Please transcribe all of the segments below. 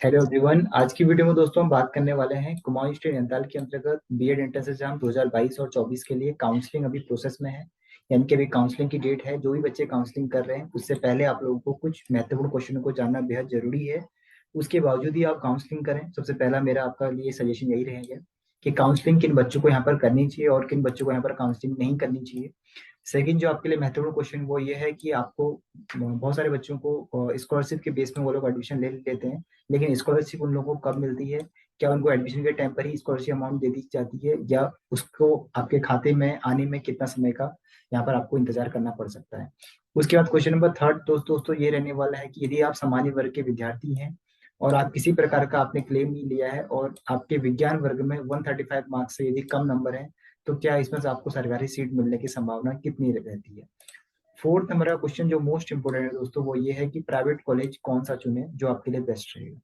Hello everyone. आज की video में दोस्तों हम बात करने वाले हैं कुमाऊं स्टेट नैनीताल के अंतर्गत बीएड एंट्रेंस एग्जाम 2022 और 24 के लिए काउंसलिंग अभी प्रोसेस में है। यानी कि अभी काउंसलिंग की डेट है। जो भी बच्चे काउंसलिंग कर रहे हैं उससे पहले आप लोगों को कुछ महत्वपूर्ण क्वेश्चन को जानना बेहद जरूरी है। उसके बावजूद ही आप काउंसलिंग करें। सबसे पहला मेरा आपका लिए सजेशन यही रहेगा कि काउंसलिंग किन बच्चों को यहाँ पर करनी चाहिए और किन बच्चों को यहाँ पर काउंसलिंग नहीं करनी चाहिए। सेकंड जो आपके लिए महत्वपूर्ण क्वेश्चन वो ये है कि आपको बहुत सारे बच्चों को स्कॉलरशिप के बेस में वो लोग एडमिशन ले लेते हैं, लेकिन स्कॉलरशिप उन लोगों को कब मिलती है? क्या उनको एडमिशन के टाइम पर ही स्कॉलरशिप अमाउंट दे दी जाती है या उसको आपके खाते में आने में कितना समय का यहाँ पर आपको इंतजार करना पड़ सकता है? उसके बाद क्वेश्चन नंबर थर्ड दोस्तों ये रहने वाला है कि यदि आप सामान्य वर्ग के विद्यार्थी हैं और आप किसी प्रकार का आपने क्लेम नहीं लिया है और आपके विज्ञान वर्ग में 135 मार्क्स से यदि कम नंबर है, तो क्या इसमें से आपको सरकारी सीट मिलने की संभावना कितनी रहती है? फोर्थ नंबर का क्वेश्चन जो मोस्ट इंपोर्टेंट है दोस्तों वो ये है कि प्राइवेट कॉलेज कौन सा चुने जो आपके लिए बेस्ट रहेगा।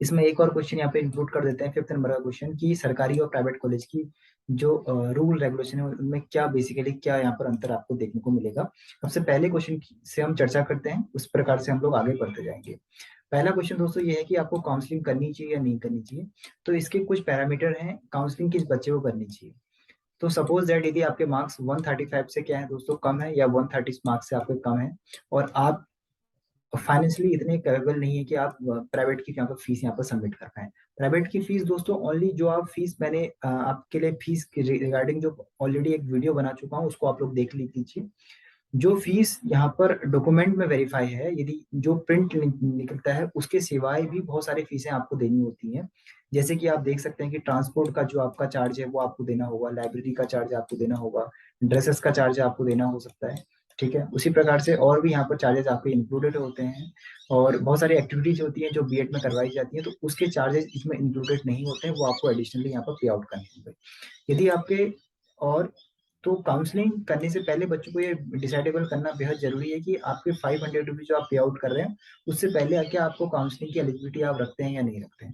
इसमें एक और क्वेश्चन यहाँ पे इंक्लूड कर देते हैं, फिफ्थ नंबर का क्वेश्चन कि सरकारी और प्राइवेट कॉलेज की जो रूल रेगुलेशन है उनमें क्या बेसिकली क्या यहाँ पर अंतर आपको देखने को मिलेगा। सबसे पहले क्वेश्चन से हम चर्चा करते हैं, उस प्रकार से हम लोग आगे बढ़ते जाएंगे। पहला क्वेश्चन दोस्तों ये है कि आपको काउंसलिंग करनी चाहिए या नहीं करनी चाहिए। तो इसके कुछ पैरामीटर हैं, काउंसलिंग किस बच्चे को करनी चाहिए। तो सपोज दैट यदि आपके मार्क्स 135 से क्या है दोस्तों कम है या 130 मार्क्स से आपके कम है और आप फाइनेंशियली इतने कैपेबल नहीं है कि आप प्राइवेट की यहाँ पर फीस यहाँ पर सबमिट कर पाए। प्राइवेट की फीस दोस्तों ओनली जो आप फीस मैंने आपके लिए फीस के रिगार्डिंग जो ऑलरेडी एक वीडियो बना चुका हूँ उसको आप लोग देख लीजिए। जो फीस यहाँ पर डॉक्यूमेंट में वेरीफाई है, यदि जो प्रिंट निकलता है उसके सिवाय भी बहुत सारी फीसें आपको देनी होती हैं। जैसे कि आप देख सकते हैं कि ट्रांसपोर्ट का जो आपका चार्ज है वो आपको देना होगा, लाइब्रेरी का चार्ज आपको देना होगा, ड्रेसेस का चार्ज आपको देना हो सकता है। ठीक है, उसी प्रकार से और भी यहाँ पर चार्जेस आपके इंक्लूडेड होते हैं। और बहुत सारी एक्टिविटीज होती हैं जो बीएड में करवाई जाती है, तो उसके चार्जेस इसमें इंक्लूडेड नहीं होते हैं, वो आपको एडिशनली यहाँ पर पे आउट करने होंगे यदि आपके। और तो काउंसलिंग करने से पहले बच्चों को ये डिसाइडेबल करना बेहद जरूरी है कि आपके 500 रुपीज जो आप पे आउट कर रहे हैं उससे पहले क्या आपको काउंसलिंग की एलिजिबिलिटी आप रखते हैं या नहीं रखते हैं।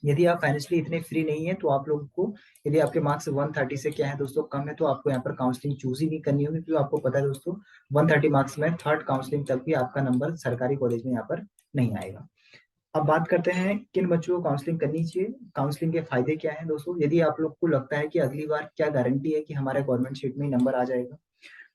यदि आप फाइनेंशियली इतने फ्री नहीं है तो आप लोगों को, यदि आपके मार्क्स 130 से क्या है दोस्तों कम है, तो आपको यहाँ पर काउंसलिंग चूज ही नहीं करनी होगी, क्योंकि आपको पता है दोस्तों 130 मार्क्स में थर्ड काउंसलिंग तक भी आपका नंबर सरकारी कॉलेज में यहाँ पर नहीं आएगा। अब बात करते हैं किन बच्चों को काउंसलिंग करनी चाहिए, काउंसलिंग के फायदे क्या हैं दोस्तों। यदि आप लोग को लगता है कि अगली बार क्या गारंटी है कि हमारे गवर्नमेंट शीट में ही नंबर आ जाएगा,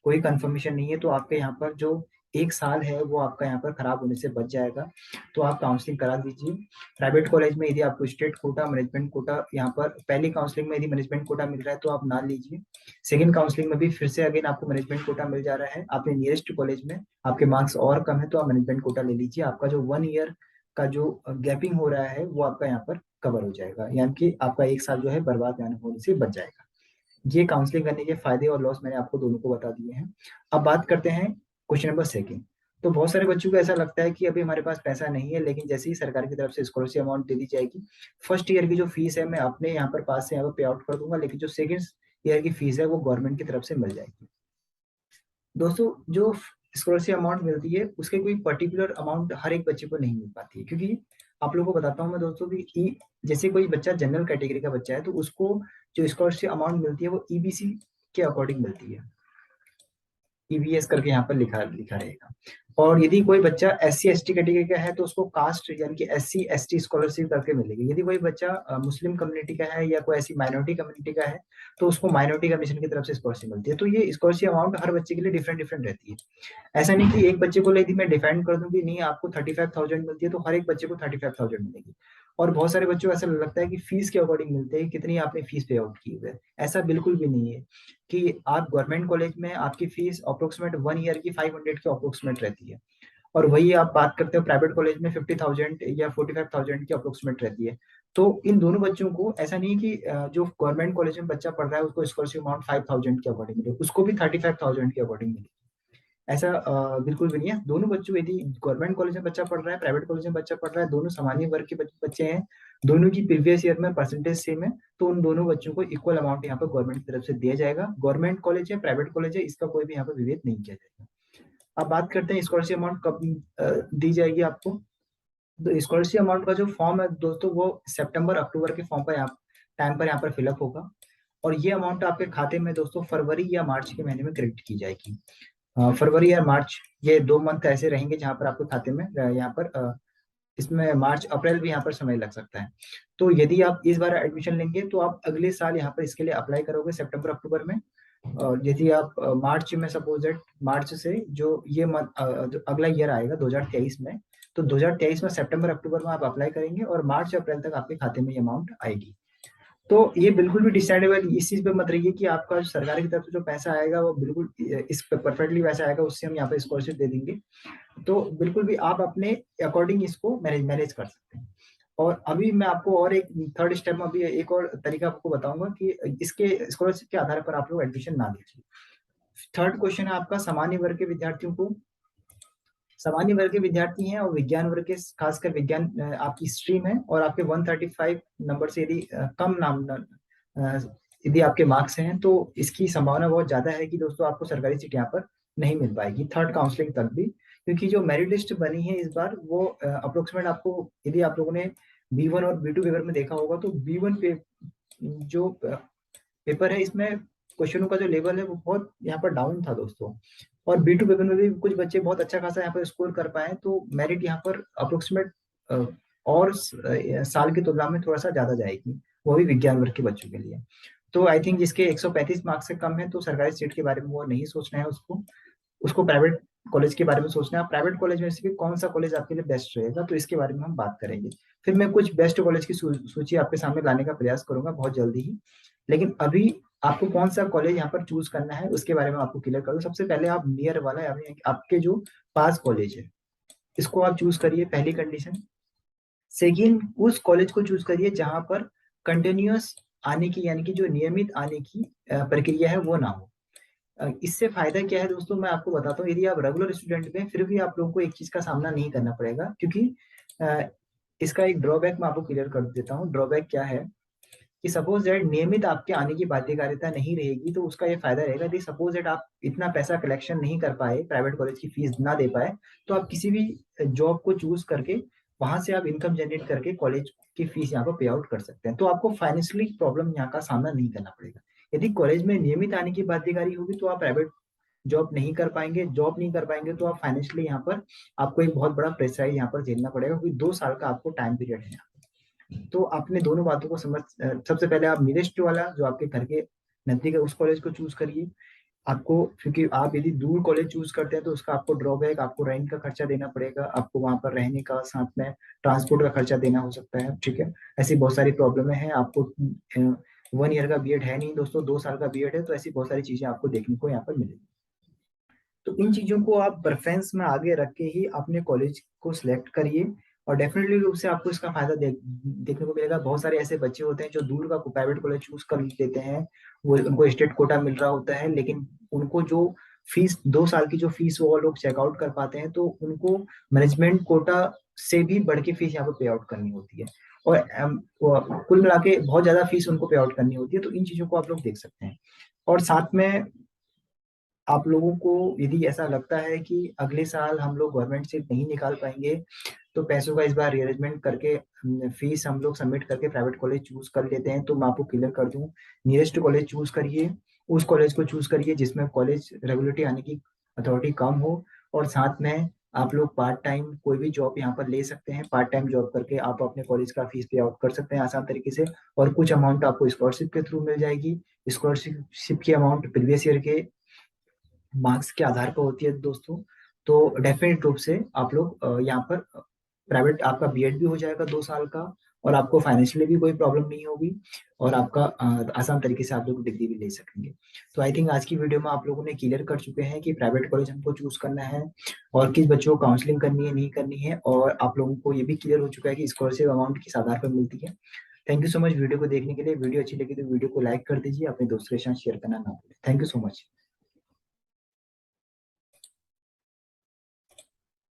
कोई कंफर्मेशन नहीं है, तो आपके यहाँ पर जो एक साल है वो आपका यहाँ पर खराब होने से बच जाएगा, तो आप काउंसलिंग करा दीजिए। प्राइवेट कॉलेज में यदि आपको स्टेट कोटा मैनेजमेंट कोटा यहाँ पर पहली काउंसलिंग में यदि मैनेजमेंट कोटा मिल रहा है तो आप ना लीजिए। सेकंड काउंसलिंग में भी फिर से अगेन आपको मैनेजमेंट कोटा मिल जा रहा है, आपने नियरेस्ट कॉलेज में आपके मार्क्स और कम है तो आप मैनेजमेंट कोटा ले लीजिए। आपका जो 1 ईयर का जो गैपिंग हो रहा है वो आपका यहाँ पर कवर हो जाएगा, यानी कि आपका एक साल जो है बर्बाद होने से बच जाएगा। ये काउंसलिंग करने के फायदे और लॉस मैंने आपको दोनों को बता दिए हैं। अब बात करते हैं क्वेश्चन नंबर सेकंड। तो बहुत सारे बच्चों को ऐसा लगता है कि अभी हमारे पास पैसा नहीं है, लेकिन जैसे ही सरकार की तरफ से स्कॉलरशिप अमाउंट दे दी जाएगी, फर्स्ट ईयर की जो फीस है मैं अपने यहाँ पर पास से यहाँ पर पे आउट कर दूंगा, लेकिन जो सेकंड ईयर की फीस है वो गवर्नमेंट की तरफ से मिल जाएगी। दोस्तों जो स्कॉलरशिप अमाउंट मिलती है उसके कोई पर्टिकुलर अमाउंट हर एक बच्चे को नहीं मिल पाती है, क्योंकि आप लोगों को बताता हूँ मैं दोस्तों कि जैसे कोई बच्चा जनरल कैटेगरी का बच्चा है तो उसको जो स्कॉलरशिप अमाउंट मिलती है वो ईबीसी के अकॉर्डिंग मिलती है, ईबीएस करके यहाँ पर लिखा लिखा रहेगा। और यदि कोई बच्चा S C S T category का है तो उसको कास्ट यानी कि S C S T scholarship करके मिलेगी। यदि कोई बच्चा मुस्लिम कम्युनिटी का है या कोई ऐसी माइनॉरिटी कम्युनिटी का है तो उसको माइनॉरिटी कमीशन की तरफ से स्कॉलरशिप मिलती है। तो ये स्कॉलरशिप अमाउंट हर बच्चे के लिए डिफरेंट डिफरेंट रहती है। ऐसा नहीं कि एक बच्चे को यदि मैं डिफाइन कर दूं कि नहीं आपको 35,000 मिलती है तो हर एक बच्चे को 35,000 मिलेगी। और बहुत सारे बच्चों को ऐसा लगता है कि फीस के अकॉर्डिंग मिलते हैं, कितनी आपने फीस पे आउट की है। ऐसा बिल्कुल भी नहीं है कि आप गवर्नमेंट कॉलेज में आपकी फीस अप्रोक्सीमेट 1 ईयर की 500 की अप्रोक्सीमेट रहती है, और वही आप बात करते हो प्राइवेट कॉलेज में 50,000 या 45,000 की अप्रोक्सीमेट रहती है। तो इन दोनों बच्चों को ऐसा नहीं कि जो गवर्नमेंट कॉलेज में बच्चा पढ़ रहा है उसको स्कॉलरशिप अमाउंट 5,000 के अकॉर्डिंग मिले, उसको भी 35,000 के अकॉर्डिंग मिले। ऐसा बिल्कुल भी नहीं है। दोनों बच्चों, यदि गवर्नमेंट कॉलेज में बच्चा पढ़ रहा है प्राइवेट कॉलेज में बच्चा पढ़ रहा है, दोनों सामान्य वर्ग के बच्चे हैं, दोनों की प्रीवियस ईयर में परसेंटेज सेम है, तो उन दोनों बच्चों को इक्वल अमाउंट यहाँ पर गवर्नमेंट की तरफ से दिया जाएगा। गवर्नमेंट कॉलेज है प्राइवेट कॉलेज है इसका कोई भी यहाँ पर विभेद नहीं किया जाएगा। अब बात करते हैं स्कॉलरशिप अमाउंट कब दी जाएगी आपको। तो स्कॉलरशिप अमाउंट का जो फॉर्म है दोस्तों वो सितंबर अक्टूबर के फॉर्म पर यहाँ टाइम पर यहाँ पर फिलअप होगा, और ये अमाउंट आपके खाते में दोस्तों फरवरी या मार्च के महीने में क्रेडिट की जाएगी। फरवरी या मार्च, ये 2 मंथ ऐसे रहेंगे जहां पर आपके खाते में यहाँ पर इसमें मार्च अप्रैल भी यहाँ पर समय लग सकता है। तो यदि आप इस बार एडमिशन लेंगे तो आप अगले साल यहाँ पर इसके लिए अप्लाई करोगे सितंबर अक्टूबर में। और यदि आप मार्च में सपोज दैट मार्च से जो ये मंथ जो अगला ईयर आएगा 2023 में, तो 2023 में सितंबर अक्टूबर में आप अप्लाई करेंगे और मार्च अप्रैल तक आपके खाते में ये अमाउंट आएगी। तो ये बिल्कुल भी डिसाइडेबल इस चीज पे मत रहिए कि आपका सरकार की तरफ से जो पैसा आएगा वो बिल्कुल इस परफेक्टली वैसा आएगा, उससे हम यहाँ पे स्कॉलरशिप दे देंगे। तो बिल्कुल भी आप अपने अकॉर्डिंग इसको मैनेज कर सकते हैं। और अभी मैं आपको और एक थर्ड स्टेप में अभी एक और तरीका आपको बताऊंगा कि इसके स्कॉलरशिप के आधार पर आप लोग एडमिशन ना लीजिए। थर्ड क्वेश्चन है आपका सामान्य वर्ग के विद्यार्थियों को, सामान्य वर्ग के विद्यार्थी हैं और विज्ञान वर्ग के, खासकर विज्ञान आपकी स्ट्रीम है और आपके 135 नंबर से यदि कम नाम यदि आपके मार्क्स हैं तो इसकी संभावना बहुत ज्यादा है कि दोस्तों आपको सरकारी सीट यहाँ पर नहीं मिल पाएगी थर्ड काउंसलिंग तक भी। क्योंकि जो मेरिट लिस्ट बनी है इस बार वो अप्रोक्सीमेट आपको, यदि आप लोगों ने B1 और B2 पेपर में देखा होगा तो B1 पे जो पेपर है इसमें क्वेश्चनों का जो लेवल है वो बहुत यहाँ पर डाउन था दोस्तों। और B2 पेपर में भी कुछ बच्चे बहुत अच्छा खासा यहाँ पर स्कोर कर पाए, तो मेरिट यहाँ पर अप्रोक्सीमेट और साल की तुलना में थोड़ा सा ज्यादा जाएगी, वो भी विज्ञान वर्ग के बच्चों के लिए। तो आई थिंक जिसके 135 मार्क्स से कम है तो सरकारी सीट के बारे में वो नहीं सोचना है उसको, उसको प्राइवेट कॉलेज के बारे में सोचना है। प्राइवेट कॉलेज में से भी कौन सा कॉलेज आपके लिए बेस्ट रहेगा तो इसके बारे में हम बात करेंगे। फिर मैं कुछ बेस्ट कॉलेज की सूची आपके सामने लाने का प्रयास करूंगा बहुत जल्दी ही। लेकिन अभी आपको कौन सा कॉलेज यहाँ पर चूज करना है उसके बारे में आपको क्लियर करूँ। सबसे पहले आप नियर वाला यानी आपके जो पास कॉलेज है इसको आप चूज करिए, पहली कंडीशन। सेकेंड, उस कॉलेज को चूज करिए जहां पर कंटिन्यूअस आने की यानी कि जो नियमित आने की प्रक्रिया है वो ना हो। इससे फायदा क्या है दोस्तों, मैं आपको बताता हूँ। यदि आप रेगुलर स्टूडेंट में फिर भी आप लोगों को एक चीज का सामना नहीं करना पड़ेगा, क्योंकि अ, इसका एक ड्रॉबैक मैं आपको क्लियर कर देता हूँ। ड्रॉबैक क्या है कि सपोज दैट नियमित आपके आने की बाध्यकारिता नहीं रहेगी तो उसका ये फायदा रहेगा कि सपोज दैट आप इतना पैसा कलेक्शन नहीं कर पाए, प्राइवेट कॉलेज की फीस ना दे पाए, तो आप किसी भी जॉब को चूज करके वहां से आप इनकम जनरेट करके कॉलेज की फीस यहाँ पर पे आउट कर सकते हैं। तो आपको फाइनेंशियली प्रॉब्लम यहाँ का सामना नहीं करना पड़ेगा। यदि कॉलेज में नियमित आने की बाध्यकारी होगी तो आप प्राइवेट जॉब नहीं कर पाएंगे, जॉब नहीं कर पाएंगे तो आप फाइनेंशियली यहाँ पर आपको एक बहुत बड़ा प्रेशर यहाँ पर झेलना पड़ेगा, क्योंकि 2 साल का आपको टाइम पीरियड है। तो आपने दोनों बातों को सबसे पहले आप नियरेस्ट वाला जो आपके घर के नजदीक है उस कॉलेज को चूज करिए। आपको, क्योंकि आप यदि दूर कॉलेज चूज करते हैं तो उसका आपको ड्रॉबैक, आपको रेंट का खर्चा देना पड़ेगा, आपको वहां पर रहने का, साथ में ट्रांसपोर्ट का खर्चा देना हो सकता है, ठीक है। ऐसी बहुत सारी प्रॉब्लमें हैं। आपको 1 ईयर का बीएड है नहीं दोस्तों, 2 साल का बीएड है, तो ऐसी बहुत सारी चीजें आपको देखने को यहाँ पर मिलेगी। तो इन चीजों को आप प्रेफरेंस में आगे रख के ही अपने कॉलेज को सिलेक्ट करिए। और डेफिनेटली रूप से आपको इसका फायदा देखने को मिलेगा। बहुत सारे ऐसे बच्चे होते हैं जो दूर का प्राइवेट कॉलेज चूज कर लेते हैं, वो उनको स्टेट कोटा मिल रहा होता है, लेकिन उनको जो फीस 2 साल की जो फीस वो लोग चेकआउट कर पाते हैं तो उनको मैनेजमेंट कोटा से भी बढ़ के फीस यहाँ पर पे आउट करनी होती है। और कुल मिला के बहुत ज्यादा फीस उनको पे आउट करनी होती है। तो इन चीजों को आप लोग देख सकते हैं। और साथ में आप लोगों को यदि ऐसा लगता है कि अगले साल हम लोग गवर्नमेंट सीट नहीं निकाल पाएंगे तो पैसों का इस बार रीअरेंजमेंट करके फीस हम लोग सबमिट करके प्राइवेट कॉलेज चूज कर लेते हैं, तो मैं आपको क्लियर कर दूं, नियरेस्ट कॉलेज चूज करिए। उस कॉलेज को चूज करिए जिसमें कॉलेज रेगुलरिटी आने की अथॉरिटी कम हो, और साथ में आप लोग पार्ट टाइम कोई भी जॉब यहाँ पर ले सकते हैं। पार्ट टाइम जॉब करके आप अपने कॉलेज का फीस पे आउट कर सकते हैं आसान तरीके से, और कुछ अमाउंट आपको स्कॉलरशिप के थ्रू मिल जाएगी। स्कॉलरशिप की अमाउंट प्रीवियस ईयर के मार्क्स के आधार पर होती है दोस्तों। तो डेफिनेट रूप से आप लोग यहाँ पर प्राइवेट आपका बीएड भी हो जाएगा 2 साल का, और आपको फाइनेंशियली भी कोई प्रॉब्लम नहीं होगी, और आपका आसान तरीके से आप लोग डिग्री भी ले सकेंगे। तो आई थिंक आज की वीडियो में आप लोगों ने क्लियर कर चुके हैं कि प्राइवेट कॉलेज हमको चूज करना है और किस बच्चों को काउंसलिंग करनी है नहीं करनी है, और आप लोगों को ये भी क्लियर हो चुका है कि स्कॉलरशिप अमाउंट किस आधार पर मिलती है। Thank you so much video को देखने के लिए। वीडियो अच्छी लगी तो वीडियो को लाइक कर दीजिए, अपने दोस्तों के साथ शेयर करना ना भूलें। Thank you so much.